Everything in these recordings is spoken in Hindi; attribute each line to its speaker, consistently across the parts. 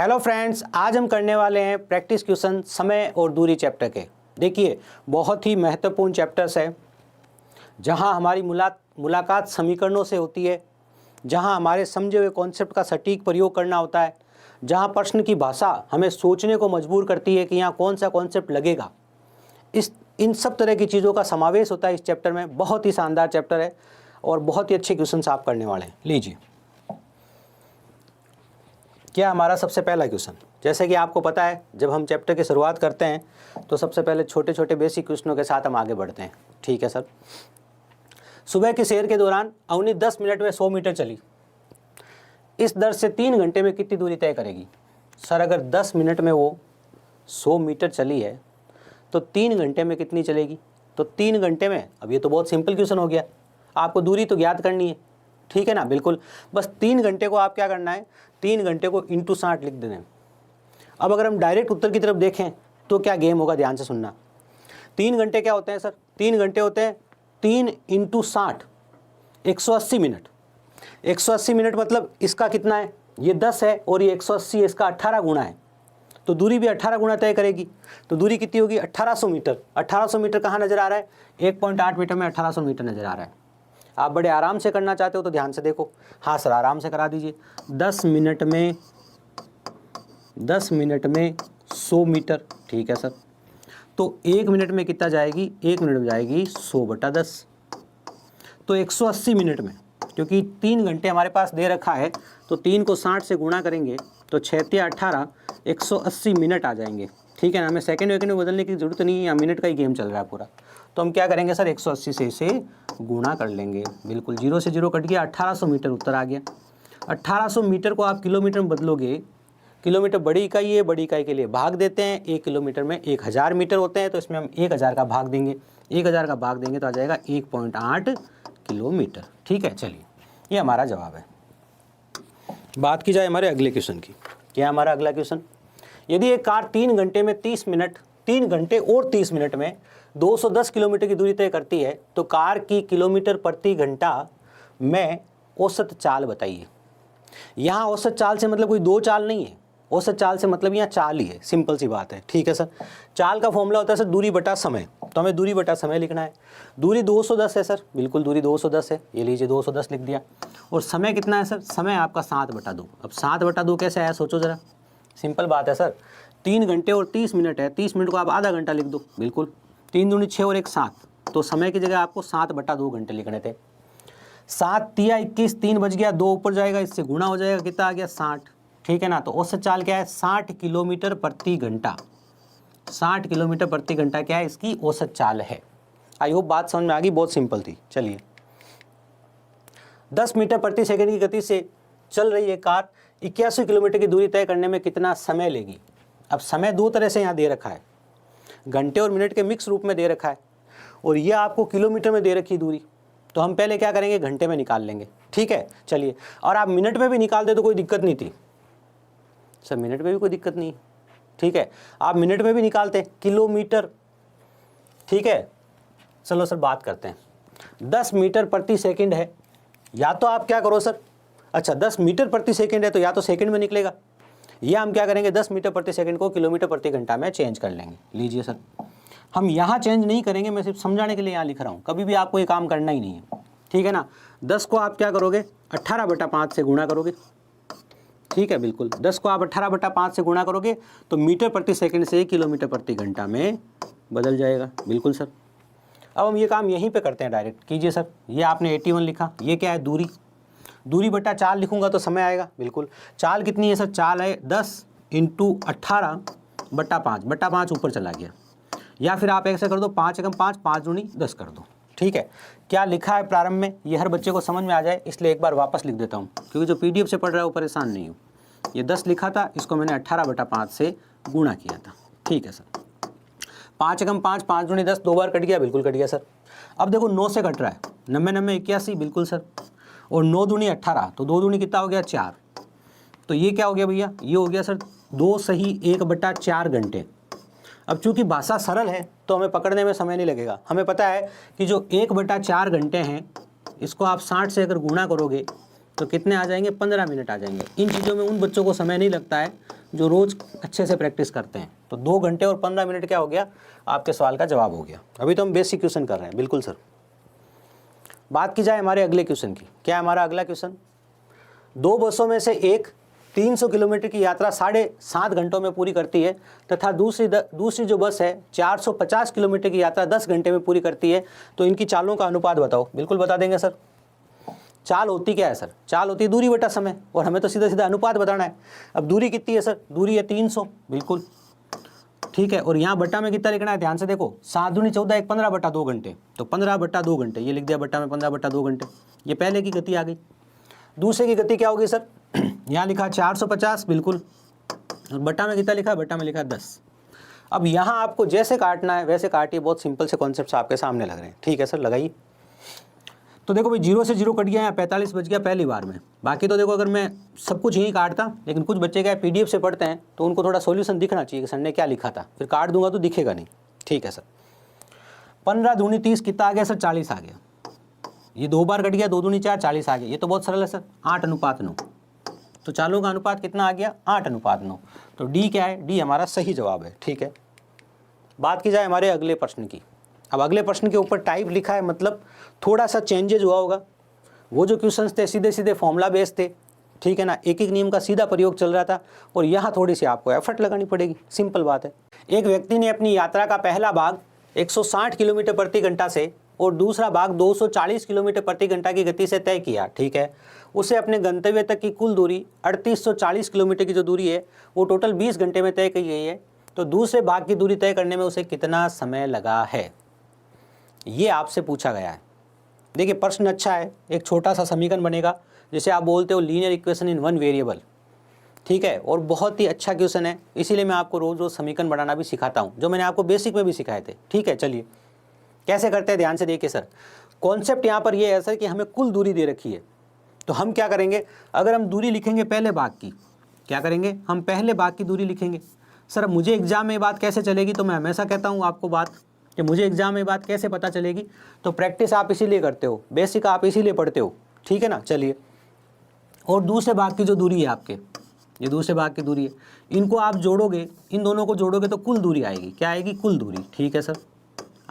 Speaker 1: हेलो फ्रेंड्स, आज हम करने वाले हैं प्रैक्टिस क्वेश्चन समय और दूरी चैप्टर के। देखिए, बहुत ही महत्वपूर्ण चैप्टर्स है जहां हमारी मुलाकात समीकरणों से होती है, जहां हमारे समझे हुए कॉन्सेप्ट का सटीक प्रयोग करना होता है, जहां प्रश्न की भाषा हमें सोचने को मजबूर करती है कि यहाँ कौन सा कॉन्सेप्ट लगेगा। इन सब तरह की चीज़ों का समावेश होता है इस चैप्टर में। बहुत ही शानदार चैप्टर है और बहुत ही अच्छे क्वेश्चन आप करने वाले हैं। लीजिए, क्या हमारा सबसे पहला क्वेश्चन, जैसे कि आपको पता है जब हम चैप्टर की शुरुआत करते हैं तो सबसे पहले छोटे छोटे बेसिक क्वेश्चनों के साथ हम आगे बढ़ते हैं। ठीक है सर। सुबह की सैर के दौरान अवनी 10 मिनट में 100 मीटर चली। इस दर से 3 घंटे में कितनी दूरी तय करेगी? सर, अगर 10 मिनट में वो 100 मीटर चली है तो 3 घंटे में कितनी चलेगी? तो 3 घंटे में, अब ये तो बहुत सिंपल क्वेश्चन हो गया, आपको दूरी तो ज्ञात करनी है। ठीक है ना, बिल्कुल। बस 3 घंटे को आप क्या करना है, 3 घंटे को इंटू 60 लिख देना है। अब अगर हम डायरेक्ट उत्तर की तरफ देखें तो क्या गेम होगा, ध्यान से सुनना। 3 घंटे क्या होते हैं सर? 3 घंटे होते हैं 3 इंटू 60, 180 मिनट। 180 मिनट मतलब इसका कितना है, ये 10 है और ये 180 इसका 18 गुना है, तो दूरी भी 18 गुना तय करेगी। तो दूरी कितनी होगी? 1800 मीटर। 1800 मीटर कहाँ नजर आ रहा है? 1.8 मीटर में 1800 मीटर नजर आ रहा है। आप बड़े आराम से करना चाहते हो तो ध्यान से देखो। हाँ सर, आराम से करा दीजिए। 10 मिनट में 100 मीटर। ठीक है सर। तो 1 मिनट में कितना जाएगी? 1 मिनट में जाएगी 100/10। तो 180 मिनट में, क्योंकि 3 घंटे हमारे पास दे रखा है, तो 3 को 60 से गुणा करेंगे तो 6 या 18, 180 मिनट आ जाएंगे। ठीक है ना, हमें सेकंड वेकंड में बदलने की जरूरत नहीं है, यहाँ मिनट का ही गेम चल रहा है पूरा। तो हम क्या करेंगे सर, 180 से इसे गुणा कर लेंगे। बिल्कुल, 0 से 0 कट गया, 1800 मीटर उत्तर आ गया। 1800 मीटर को आप किलोमीटर में बदलोगे, किलोमीटर बड़ी इकाई है, बड़ी इकाई के लिए भाग देते हैं। 1 किलोमीटर में 1000 मीटर होते हैं, तो इसमें हम 1000 का भाग देंगे। 1000 का भाग देंगे तो आ जाएगा 1.8 किलोमीटर। ठीक है, चलिए, ये हमारा जवाब है। बात की जाए हमारे अगले क्वेश्चन की। क्या हमारा अगला क्वेश्चन? यदि एक कार 3 घंटे में 30 मिनट, 3 घंटे और 30 मिनट में 210 किलोमीटर की दूरी तय करती है, तो कार की किलोमीटर प्रति घंटा में औसत चाल बताइए। यहाँ औसत चाल से मतलब कोई दो चाल नहीं है, औसत चाल से मतलब यहाँ चाल ही है, सिंपल सी बात है। ठीक है सर। चाल का फॉर्मूला होता है सर दूरी बटा समय, तो हमें दूरी बटा समय लिखना है। दूरी 210 है सर, बिल्कुल दूरी 210 है, ये लीजिए 210 लिख दिया। और समय कितना है सर? समय आपका 7/2। अब 7/2 कैसे आया, सोचो ज़रा। सिंपल बात है सर, 3 घंटे और 30 मिनट है, 30 मिनट को आप आधा घंटा लिख दो। बिल्कुल, 3 दूनी 6 और 1 7, तो समय की जगह आपको 7/2 घंटे लिखने थे। 7 तिया 21, 3 बज गया, 2 ऊपर जाएगा, इससे गुणा हो जाएगा, कितना आ गया? 60। ठीक है ना, तो औसत चाल क्या है? 60 किलोमीटर प्रति घंटा। 60 किलोमीटर प्रति घंटा क्या है? इसकी औसत चाल है। आई होप बात समझ में आ गई, बहुत सिंपल थी। चलिए, 10 मीटर प्रति सेकंड की गति से चल रही है कार 81 किलोमीटर की दूरी तय करने में कितना समय लेगी? अब समय दो तरह से यहाँ दे रखा है, घंटे और मिनट के मिक्स रूप में दे रखा है, और यह आपको किलोमीटर में दे रखी दूरी। तो हम पहले क्या करेंगे, घंटे में निकाल लेंगे। ठीक है, चलिए। और आप मिनट में भी निकाल दे तो कोई दिक्कत नहीं थी सर, मिनट में भी कोई दिक्कत नहीं। ठीक है, आप मिनट में भी निकालते किलोमीटर। ठीक है, चलो सर बात करते हैं। 10 मीटर प्रति सेकंड है, या तो आप क्या करो सर, अच्छा 10 मीटर प्रति सेकंड है तो या तो सेकंड में निकलेगा, या हम क्या करेंगे 10 मीटर प्रति सेकंड को किलोमीटर प्रति घंटा में चेंज कर लेंगे। लीजिए सर, हम यहाँ चेंज नहीं करेंगे, मैं सिर्फ समझाने के लिए यहाँ लिख रहा हूँ, कभी भी आपको ये काम करना ही नहीं है। ठीक है ना, 10 को आप क्या करोगे, 18/5 से गुणा करोगे। ठीक है, बिल्कुल, 10 को आप 18/5 से गुणा करोगे तो मीटर प्रति सेकंड से किलोमीटर प्रति घंटा में बदल जाएगा। बिल्कुल सर। अब हम ये काम यहीं पे करते हैं, डायरेक्ट कीजिए सर। ये आपने 81 लिखा, ये क्या है? दूरी। दूरी बटा चाल लिखूंगा तो समय आएगा। बिल्कुल, चाल कितनी है सर? चाल है 10 इंटू 18/5, बटा 5 ऊपर चला गया, या फिर आप ऐसे कर दो 5 एकम 5, 5 दूनी 10 कर दो। ठीक है, क्या लिखा है प्रारंभ में, ये हर बच्चे को समझ में आ जाए इसलिए एक बार वापस लिख देता हूँ, क्योंकि जो PDF से पढ़ रहा है वो परेशान नहीं हो। ये 10 लिखा था, इसको मैंने 18/5 से गुणा किया था। ठीक है सर। 5 एकम 5, 5 दूनी 10, 2 बार कट गया, बिल्कुल कट गया सर। अब देखो 9 से कट रहा है, 90 81, बिल्कुल सर। और 9 दूनी 18, तो 2 दूनी कितना हो गया? 4। तो ये क्या हो गया भैया? ये हो गया सर 2 सही 1/4 घंटे। अब चूंकि भाषा सरल है तो हमें पकड़ने में समय नहीं लगेगा। हमें पता है कि जो 1/4 घंटे हैं, इसको आप 60 से अगर गुणा करोगे तो कितने आ जाएंगे? 15 मिनट आ जाएंगे। इन चीज़ों में उन बच्चों को समय नहीं लगता है जो रोज़ अच्छे से प्रैक्टिस करते हैं। तो 2 घंटे और 15 मिनट क्या हो गया, आपके सवाल का जवाब हो गया। अभी तो हम बेसिक क्वेश्चन कर रहे हैं। बिल्कुल सर। बात की जाए हमारे अगले क्वेश्चन की, क्या है हमारा अगला क्वेश्चन, 2 बसों में से एक 300 किलोमीटर की यात्रा 7.5 घंटों में पूरी करती है तथा दूसरी जो बस है 450 किलोमीटर की यात्रा 10 घंटे में पूरी करती है, तो इनकी चालों का अनुपात बताओ। बिल्कुल बता देंगे सर। चाल होती क्या है सर, चाल होती है दूरी बटा समय, और हमें तो सीधा सीधा अनुपात बताना है। अब दूरी कितनी है सर, दूरी है 300, बिल्कुल ठीक है। और यहाँ बट्टा में कितना लिखना है, ध्यान से देखो, 7 दूनी 14, 1 15 बटा 2 घंटे, तो 15 बटा 2 घंटे ये लिख दिया, बट्टा में 15 बटा 2 घंटे। ये पहले की गति आ गई। दूसरे की गति क्या होगी सर, यहाँ लिखा 450, बिल्कुल, और बट्टा में कितना लिखा है, बट्टा में लिखा 10। अब यहाँ आपको जैसे काटना है वैसे काटिए, बहुत सिंपल से कॉन्सेप्ट आपके सामने लग रहे हैं। ठीक है सर, लगाइए। तो देखो भाई 0 से 0 कट गया, यहाँ 45 बच गया पहली बार में। बाकी तो देखो अगर मैं सब कुछ यहीं काटता, लेकिन कुछ बच्चे क्या PDF से पढ़ते हैं तो उनको थोड़ा सॉल्यूशन दिखना चाहिए कि सर ने क्या लिखा था, फिर काट दूंगा तो दिखेगा नहीं। ठीक है सर। 15 दूनी 30 कितना आ गया सर, 40 आ गया। ये 2 बार कट गया, 2 दूनी 4, 40 आ गया। ये तो बहुत सरल है सर, 8:9। तो चालों का अनुपात कितना आ गया, 8:9। तो डी क्या है, डी हमारा सही जवाब है। ठीक है। बात की जाए हमारे अगले प्रश्न की। अब अगले प्रश्न के ऊपर टाइप लिखा है, मतलब थोड़ा सा चेंजेज हुआ होगा। वो जो क्वेश्चंस थे सीधे सीधे फॉर्मूला बेस्ड थे, ठीक है ना, एक एक नियम का सीधा प्रयोग चल रहा था, और यहाँ थोड़ी सी आपको एफर्ट लगानी पड़ेगी। सिंपल बात है। एक व्यक्ति ने अपनी यात्रा का पहला भाग 160 किलोमीटर प्रति घंटा से और दूसरा भाग 240 किलोमीटर प्रति घंटा की गति से तय किया। ठीक है। उसे अपने गंतव्य तक की कुल दूरी 3840 किलोमीटर की जो दूरी है वो टोटल 20 घंटे में तय की गई है। तो दूसरे भाग की दूरी तय करने में उसे कितना समय लगा है, ये आपसे पूछा गया है। देखिए प्रश्न अच्छा है। एक छोटा सा समीकरण बनेगा, जिसे आप बोलते हो linear equation in one variable. ठीक है, और बहुत ही अच्छा क्वेश्चन है, इसीलिए मैं आपको रोज रोज समीकरण बनाना भी सिखाता हूँ, जो मैंने आपको बेसिक में भी सिखाए थे। ठीक है, चलिए कैसे करते हैं ध्यान से देखिए सर। कॉन्सेप्ट यहाँ पर ये है सर कि हमें कुल दूरी दे रखी है, तो हम क्या करेंगे, अगर हम दूरी लिखेंगे पहले भाग की, क्या करेंगे, हम पहले भाग की दूरी लिखेंगे। सर अब मुझे एग्जाम में ये बात कैसे चलेगी, तो मैं हमेशा कहता हूँ आपको बात कि मुझे एग्जाम में बात कैसे पता चलेगी, तो प्रैक्टिस आप इसीलिए करते हो, बेसिक आप इसीलिए पढ़ते हो। ठीक है ना, चलिए। और दूसरे भाग की जो दूरी है आपके, ये दूसरे भाग की दूरी है, इनको आप जोड़ोगे, इन दोनों को जोड़ोगे तो कुल दूरी आएगी। क्या आएगी, कुल दूरी। ठीक है सर,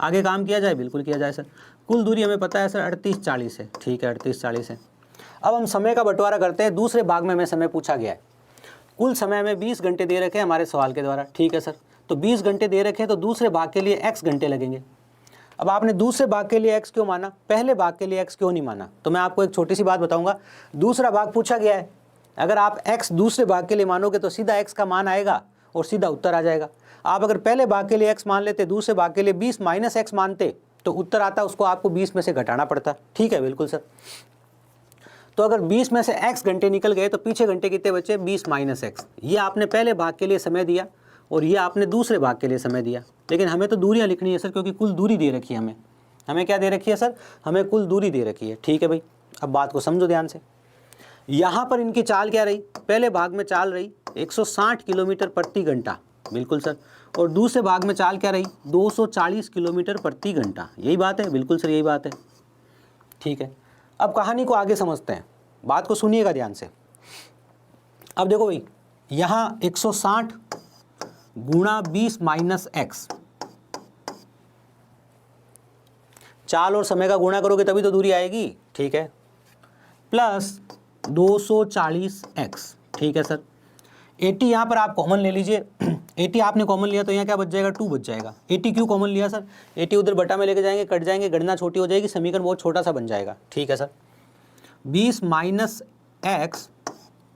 Speaker 1: आगे काम किया जाए, बिल्कुल किया जाए सर। कुल दूरी हमें पता है सर 3840 है। ठीक है, 3840 है। अब हम समय का बंटवारा करते हैं। दूसरे भाग में हमें समय पूछा गया है, कुल समय में 20 घंटे दे रखे हैं हमारे सवाल के द्वारा। ठीक है सर, तो 20 घंटे दे रखे हैं, तो दूसरे भाग के लिए x घंटे लगेंगे। अब आपने दूसरे भाग के लिए x क्यों माना, पहले भाग के लिए x क्यों नहीं माना, तो मैं आपको एक छोटी सी बात बताऊंगा। दूसरा भाग पूछा गया है, अगर आप x दूसरे भाग के लिए मानोगे तो सीधा x का मान आएगा और सीधा उत्तर आ जाएगा। आप अगर पहले भाग के लिए x मान लेते, दूसरे भाग के लिए 20 माइनस x मानते, तो उत्तर आता, उसको आपको 20 में से घटाना पड़ता। ठीक है, बिल्कुल सर। तो अगर 20 में से x घंटे निकल गए तो पीछे घंटे कितने बचे, 20 माइनस x। ये आपने पहले भाग के लिए समय दिया और ये आपने दूसरे भाग के लिए समय दिया, लेकिन हमें तो दूरियां लिखनी है सर, क्योंकि कुल दूरी दे रखी है हमें क्या दे रखी है सर, हमें कुल दूरी दे रखी है। ठीक है भाई, अब बात को समझो ध्यान से। यहाँ पर इनकी चाल क्या रही, पहले भाग में चाल रही 160 किलोमीटर प्रति घंटा, बिल्कुल सर, और दूसरे भाग में चाल क्या रही, 240 किलोमीटर प्रति घंटा। यही बात है, बिल्कुल सर, यही बात है। ठीक है, अब कहानी को आगे समझते हैं, बात को सुनिएगा ध्यान से। अब देखो भाई, यहाँ 160 गुणा 20 माइनस x, चाल और समय का गुणा करोगे तभी तो दूरी आएगी। ठीक है, प्लस 240x। ठीक है सर, 80 यहाँ पर आप कॉमन ले लीजिए। 80 आपने कॉमन लिया तो यहाँ क्या बच जाएगा, 2 बच जाएगा। 80 क्यों कॉमन लिया सर, 80 उधर बटा में लेके जाएंगे, कट जाएंगे, गणना छोटी हो जाएगी, समीकरण बहुत छोटा सा बन जाएगा। ठीक है sir, 20 minus x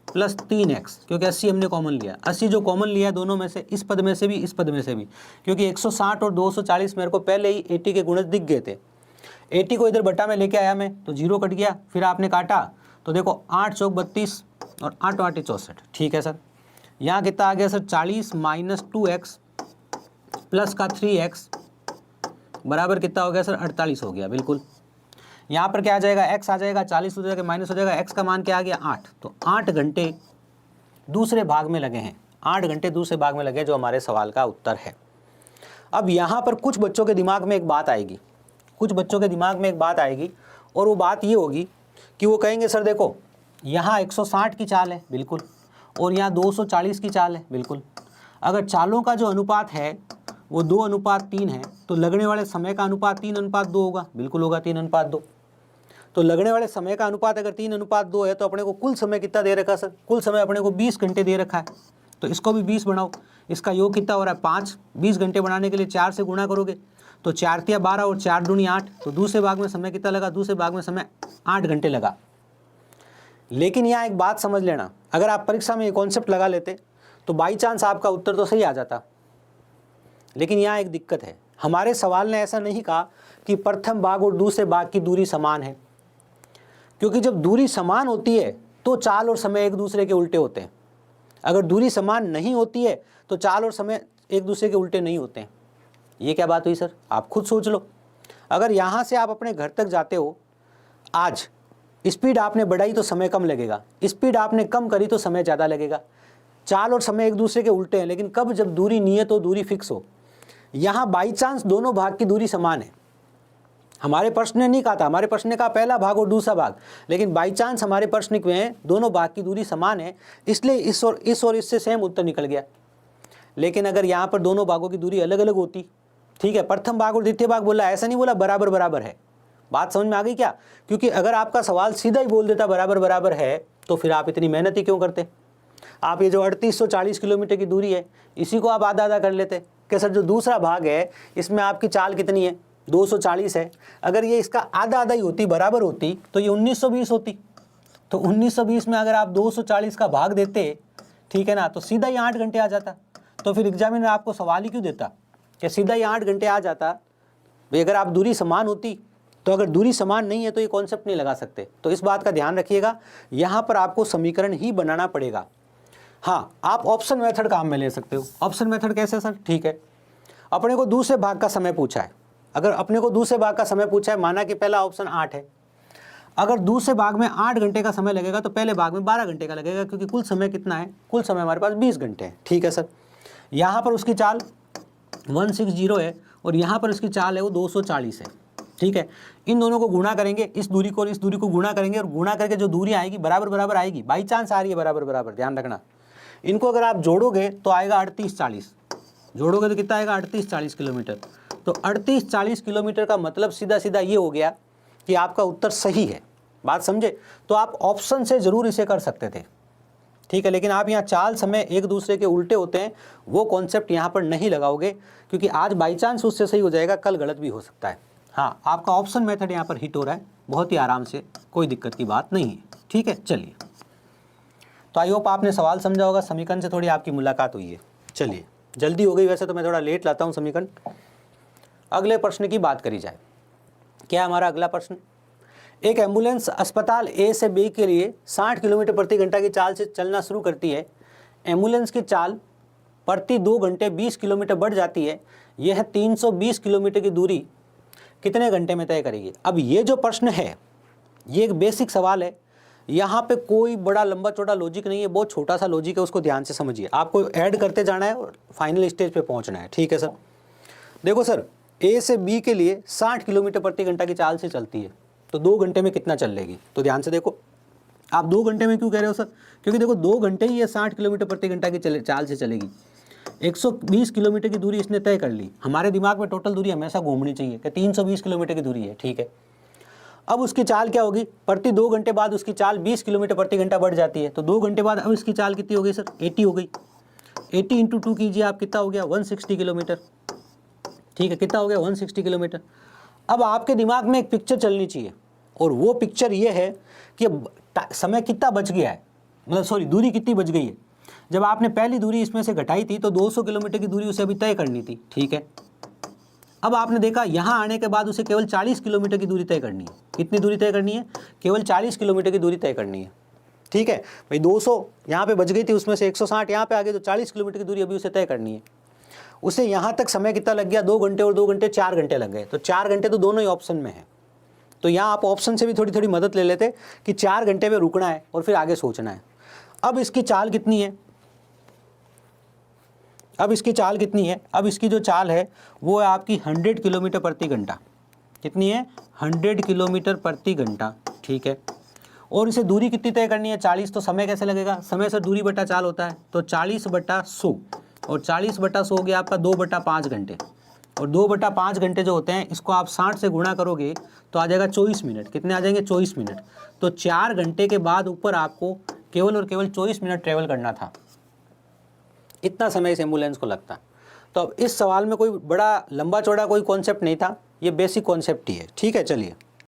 Speaker 1: plus 3x, क्योंकि 80 हमने कॉमन लिया। 80 जो कॉमन लिया है दोनों में से, इस पद में से भी, इस पद में से भी, क्योंकि 160 और 240 मेरे को पहले ही 80 के गुणज दिख गए थे। 80 को इधर बटा में लेके आया मैं, तो 0 कट गया, फिर आपने काटा तो देखो 8 चौक 32 और 8 8 64। ठीक है सर, यहाँ कितना आ गया सर, 40 माइनस 2x प्लस का 3x बराबर कितना हो गया सर, 48 हो गया। बिल्कुल, यहाँ पर क्या आ जाएगा, x आ जाएगा, 40 हो जाएगा, माइनस हो जाएगा, x का मान क्या आ गया, 8। तो 8 घंटे दूसरे भाग में लगे हैं, 8 घंटे दूसरे भाग में लगे, जो हमारे सवाल का उत्तर है। अब यहाँ पर कुछ बच्चों के दिमाग में एक बात आएगी, कुछ बच्चों के दिमाग में एक बात आएगी, और वो बात ये होगी कि वो कहेंगे सर देखो यहाँ 160 की चाल है, बिल्कुल, और यहाँ 240 की चाल है, बिल्कुल। अगर चालों का जो अनुपात है वो 2:3 है, तो लगने वाले समय का अनुपात 3:2 होगा, बिल्कुल होगा 3:2। तो लगने वाले समय का अनुपात अगर 3:2 है तो अपने को कुल समय कितना दे रखा है सर? कुल समय अपने को 20 घंटे दे रखा है। तो इसको भी 20 बनाओ, इसका योग कितना हो रहा है 5। 20 घंटे बनाने के लिए 4 से गुणा करोगे तो 4 तिया 12 और 4 दूनी 8। तो दूसरे भाग में समय कितना लगा? दूसरे भाग में समय 8 घंटे लगा। लेकिन यहाँ एक बात समझ लेना, अगर आप परीक्षा में ये कॉन्सेप्ट लगा लेते तो बाई चांस आपका उत्तर तो सही आ जाता। लेकिन यहाँ एक दिक्कत है, हमारे सवाल ने ऐसा नहीं कहा कि प्रथम भाग और दूसरे भाग की दूरी समान है, क्योंकि जब दूरी समान होती है तो चाल और समय एक दूसरे के उल्टे होते हैं। अगर दूरी समान नहीं होती है तो चाल और समय एक दूसरे के उल्टे नहीं होते हैं। ये क्या बात हुई सर? आप खुद सोच लो। अगर यहाँ से आप अपने घर तक जाते हो, आज स्पीड आपने बढ़ाई तो समय कम लगेगा, स्पीड आपने कम करी तो समय ज़्यादा लगेगा। चाल और समय एक दूसरे के उल्टे हैं, लेकिन कब? जब दूरी नियत हो, दूरी फिक्स हो। यहाँ बाई चांस दोनों भाग की दूरी समान है। हमारे प्रश्न ने नहीं कहा था, हमारे प्रश्न ने कहा पहला भाग और दूसरा भाग, लेकिन बाई चांस हमारे प्रश्न में दोनों भाग की दूरी समान है, इसलिए इस और इससे सेम उत्तर निकल गया। लेकिन अगर यहाँ पर दोनों भागों की दूरी अलग अलग होती, ठीक है, प्रथम भाग और द्वितीय भाग बोला, ऐसा नहीं बोला बराबर बराबर है। बात समझ में आ गई क्या? क्योंकि अगर आपका सवाल सीधा ही बोल देता बराबर बराबर है तो फिर आप इतनी मेहनत ही क्यों करते? आप ये जो 3840 किलोमीटर की दूरी है इसी को आप आधा आधा कर लेते कि सर जो दूसरा भाग है इसमें आपकी चाल कितनी है? 240 है। अगर ये इसका आधा आधा ही होती, बराबर होती, तो ये 1920 होती। तो 1920 में अगर आप 240 का भाग देते, ठीक है ना, तो सीधा ही 8 घंटे आ जाता। तो फिर एग्जामिनर आपको सवाल ही क्यों देता कि सीधा ही 8 घंटे आ जाता? भाई अगर आप दूरी समान होती, तो अगर दूरी समान नहीं है तो ये कॉन्सेप्ट नहीं लगा सकते। तो इस बात का ध्यान रखिएगा, यहाँ पर आपको समीकरण ही बनाना पड़ेगा। हाँ, आप ऑप्शन मेथड काम में ले सकते हो। ऑप्शन मेथड कैसे सर? ठीक है, अपने को दूसरे भाग का समय पूछा है। अगर अपने को दूसरे भाग का समय पूछा है, माना कि पहला ऑप्शन 8 है, अगर दूसरे भाग में 8 घंटे का समय लगेगा तो पहले भाग में 12 घंटे का लगेगा, क्योंकि कुल समय कितना है? कुल समय हमारे पास 20 घंटे है। ठीक है सर, यहाँ पर उसकी चाल 160 है और यहाँ पर उसकी चाल है वो 240 है। ठीक है, इन दोनों को गुणा करेंगे, इस दूरी को और इस दूरी को गुणा करेंगे, और गुणा करके जो दूरी आएगी बराबर बराबर आएगी। बाई चांस आ रही है बराबर बराबर, ध्यान रखना। इनको अगर आप जोड़ोगे तो आएगा 3840, जोड़ोगे तो कितना आएगा? 3840 किलोमीटर। तो 3840 किलोमीटर का मतलब सीधा सीधा ये हो गया कि आपका उत्तर सही है। बात समझे? तो आप ऑप्शन से ज़रूर इसे कर सकते थे, ठीक है, लेकिन आप यहाँ चाल समय एक दूसरे के उल्टे होते हैं, वो कॉन्सेप्ट यहाँ पर नहीं लगाओगे, क्योंकि आज बाई चांस उससे सही हो जाएगा, कल गलत भी हो सकता है। हाँ, आपका ऑप्शन मेथड यहाँ पर हिट हो रहा है बहुत ही आराम से, कोई दिक्कत की बात नहीं है। ठीक है, चलिए, तो आई होप आपने सवाल समझा होगा। समीकरण से थोड़ी आपकी मुलाकात हुई है। चलिए, जल्दी हो गई वैसे तो मैं थोड़ा लेट लाता हूँ समीकरण। अगले प्रश्न की बात करी जाए। क्या हमारा अगला प्रश्न? एक एम्बुलेंस अस्पताल ए से बी के लिए 60 किलोमीटर प्रति घंटा की चाल से चलना शुरू करती है। एम्बुलेंस की चाल प्रति 2 घंटे 20 किलोमीटर बढ़ जाती है। यह 320 किलोमीटर की दूरी कितने घंटे में तय करेगी? अब ये जो प्रश्न है ये एक बेसिक सवाल है, यहाँ पे कोई बड़ा लंबा चौड़ा लॉजिक नहीं है, बहुत छोटा सा लॉजिक है, उसको ध्यान से समझिए। आपको ऐड करते जाना है और फाइनल स्टेज पे पहुँचना है। ठीक है सर, देखो सर, ए से बी के लिए 60 किलोमीटर प्रति घंटा की चाल से चलती है, तो 2 घंटे में कितना चल लेगी? तो ध्यान से देखो। आप 2 घंटे में क्यों कह रहे हो सर? क्योंकि देखो 2 घंटे ही ये 60 किलोमीटर प्रति घंटा की चाल से चलेगी। 120 किलोमीटर की दूरी इसने तय कर ली। हमारे दिमाग में टोटल दूरी हमेशा घूमनी चाहिए कि 320 किलोमीटर की दूरी है। ठीक है, अब उसकी चाल क्या होगी? प्रति 2 घंटे बाद उसकी चाल 20 किलोमीटर प्रति घंटा बढ़ जाती है। तो 2 घंटे बाद अब इसकी चाल कितनी हो गई सर? 80 हो गई। 80 × 2 कीजिए आप, कितना हो गया? 160 किलोमीटर। ठीक है, कितना हो गया? 160 किलोमीटर। अब आपके दिमाग में एक पिक्चर चलनी चाहिए, और वो पिक्चर ये है कि समय कितना बच गया है, मतलब सॉरी दूरी कितनी बच गई है। जब आपने पहली दूरी इसमें से घटाई थी तो 200 किलोमीटर की दूरी उसे अभी तय करनी थी। ठीक है, अब आपने देखा यहाँ आने के बाद उसे केवल 40 किलोमीटर की दूरी तय करनी है। कितनी दूरी तय करनी है? केवल 40 किलोमीटर की दूरी तय करनी है। ठीक है भाई, 200 यहाँ पे बच गई थी, उसमें से 160 यहाँ पे आ गई, तो 40 किलोमीटर की दूरी अभी उसे तय करनी है। उसे यहाँ तक समय कितना लग गया? 2 घंटे और 2 घंटे 4 घंटे लग गए। तो 4 घंटे तो दोनों ही ऑप्शन में है। तो यहाँ आप ऑप्शन से भी थोड़ी थोड़ी मदद ले लेते कि 4 घंटे में रुकना है और फिर आगे सोचना है। अब इसकी चाल कितनी है? अब इसकी चाल कितनी है? अब इसकी जो चाल है वो है आपकी 100 किलोमीटर प्रति घंटा। कितनी है? 100 किलोमीटर प्रति घंटा। ठीक है, और इसे दूरी कितनी तय करनी है 40, तो समय कैसे लगेगा, समय से दूरी बटा चाल होता है, तो 40/100 और 40/100 हो गया आपका 2/5 घंटे, और 2/5 घंटे जो होते हैं इसको आप 60 से गुणा करोगे तो आ जाएगा 24 मिनट। कितने आ जाएंगे 24 मिनट। तो 4 घंटे के बाद ऊपर आपको केवल और केवल 24 मिनट ट्रेवल करना था, इतना समय इस एम्बुलेंस को लगता। तो अब इस सवाल में कोई बड़ा लंबा चौड़ा कोई कॉन्सेप्ट नहीं था, ये बेसिक कॉन्सेप्ट ही है। ठीक है, चलिए